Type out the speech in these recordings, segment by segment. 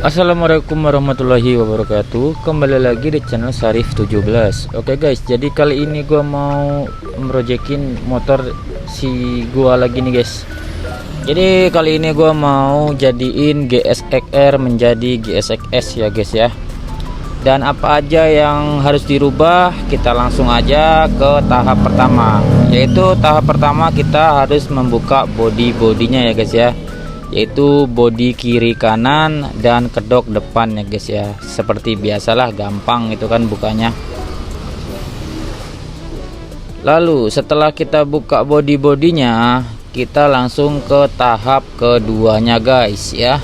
Assalamualaikum warahmatullahi wabarakatuh. Kembali lagi di channel Sarif 17. Oke guys, jadi kali ini gua mau merojekin motor si gua lagi nih guys. Jadi kali ini gua mau jadiin GSX-R menjadi GSX-S ya guys ya. Dan apa aja yang harus dirubah, kita langsung aja ke tahap pertama. Yaitu tahap pertama kita harus membuka bodinya ya guys ya, yaitu bodi kiri kanan dan kedok depan ya guys ya. Seperti biasalah, gampang itu kan bukanya. Lalu setelah kita buka bodinya, kita langsung ke tahap keduanya guys ya.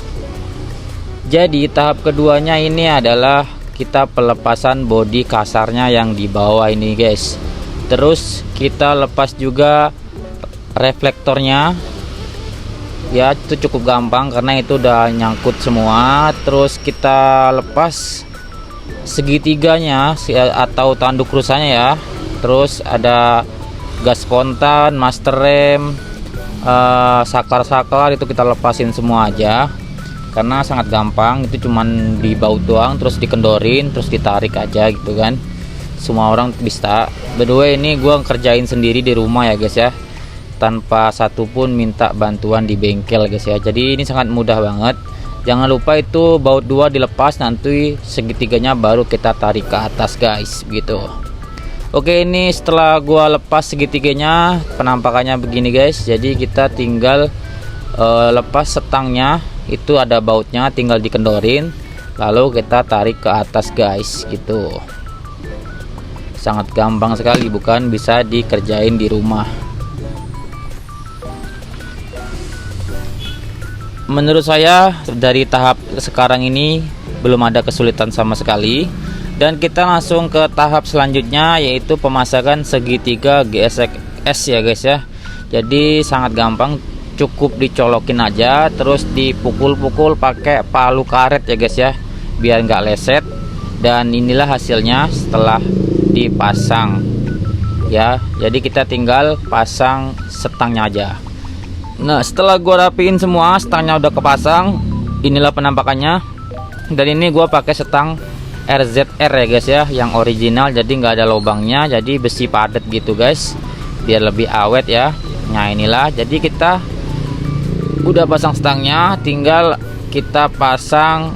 Jadi tahap keduanya ini adalah kita pelepasan bodi kasarnya yang di bawah ini guys. Terus kita lepas juga reflektornya ya, itu cukup gampang karena itu udah nyangkut semua. Terus kita lepas segitiganya atau tanduk rusanya ya. Terus ada gas kontan, master rem, saklar itu kita lepasin semua aja karena sangat gampang. Itu cuman di baut doang, terus dikendorin, terus ditarik aja gitu kan. Semua orang bisa. By the way, ini gua kerjain sendiri di rumah ya guys ya, tanpa satupun minta bantuan di bengkel guys ya. Jadi ini sangat mudah banget. Jangan lupa itu baut 2 dilepas, nanti segitiganya baru kita tarik ke atas guys gitu. Oke, ini setelah gua lepas segitiganya, penampakannya begini guys. Jadi kita tinggal lepas setangnya, itu ada bautnya, tinggal dikendorin, lalu kita tarik ke atas guys gitu. Sangat gampang sekali, bukan? Bisa dikerjain di rumah. Menurut saya dari tahap sekarang ini belum ada kesulitan sama sekali. Dan kita langsung ke tahap selanjutnya, yaitu pemasangan segitiga GSX-S ya guys ya. Jadi sangat gampang, cukup dicolokin aja, terus dipukul-pukul pakai palu karet ya guys ya, biar nggak leset. Dan inilah hasilnya setelah dipasang ya. Jadi kita tinggal pasang setangnya aja. Nah, setelah gua rapiin semua, stangnya udah kepasang, inilah penampakannya. Dan ini gua pakai setang RZR ya guys ya, yang original, jadi nggak ada lubangnya, jadi besi padat gitu guys, biar lebih awet ya. Nah inilah, jadi kita udah pasang stangnya, tinggal kita pasang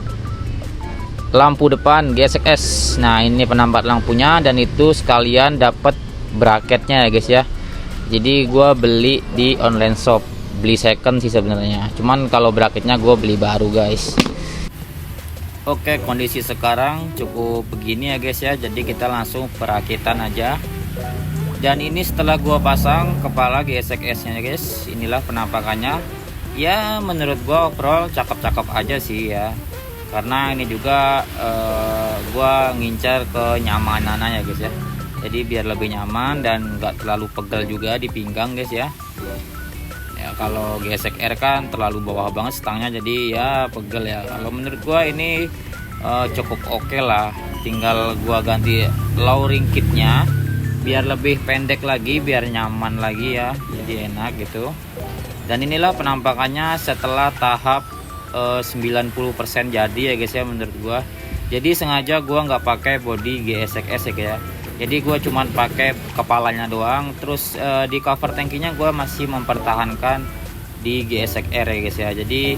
lampu depan GSX-S. Nah ini penambat lampunya, dan itu sekalian dapat bracketnya ya guys ya. Jadi gua beli di online shop, beli second sih sebenarnya, cuman kalau bracketnya gue beli baru guys. Oke, kondisi sekarang cukup begini ya guys ya. Jadi kita langsung perakitan aja. Dan ini setelah gue pasang kepala GSX-S nya guys, inilah penampakannya ya. Menurut gue overall cakep-cakep aja sih ya, karena ini juga gue ngincar kenyamanannya ya guys ya. Jadi biar lebih nyaman dan nggak terlalu pegel juga di pinggang guys ya. Ya kalau GSX-R kan terlalu bawah banget stangnya, jadi ya pegel ya. Kalau menurut gua ini cukup oke lah. Tinggal gua ganti lowering kitnya biar lebih pendek lagi, biar nyaman lagi ya, jadi enak gitu. Dan inilah penampakannya setelah tahap 90% jadi ya guys ya menurut gua. Jadi sengaja gua nggak pakai body GSX-S ya guys ya. Jadi gue cuman pakai kepalanya doang. Terus di cover tankinya gue masih mempertahankan di GSX-R ya guys ya. Jadi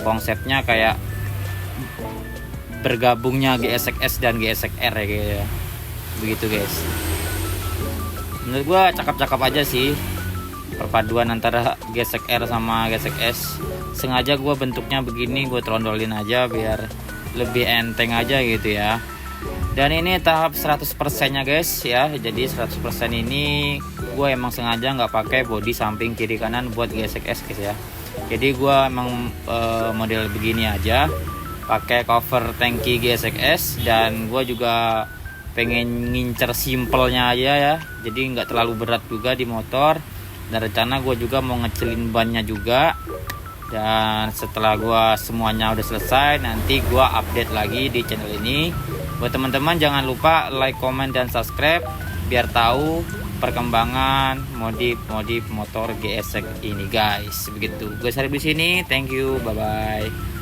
konsepnya kayak bergabungnya GSX-S dan GSX-R ya guys ya. Begitu guys. Menurut gue cakep-cakep aja sih perpaduan antara GSX-R sama GSX-S. Sengaja gue bentuknya begini, gue trondolin aja biar lebih enteng aja gitu ya. Dan ini tahap 100% nya guys ya. Jadi 100% ini gue emang sengaja nggak pakai bodi samping kiri kanan buat GSX-S guys ya. Jadi gue emang model begini aja, pakai cover tangki GSX-S. Dan gue juga pengen ngincer simpelnya aja ya, jadi nggak terlalu berat juga di motor. Dan rencana gue juga mau ngecilin bannya juga. Dan setelah gua semuanya udah selesai, nanti gua update lagi di channel ini. Buat teman-teman jangan lupa like, comment, dan subscribe biar tahu perkembangan modif motor GSX ini guys. Begitu. Gue Sarif di sini. Thank you. Bye bye.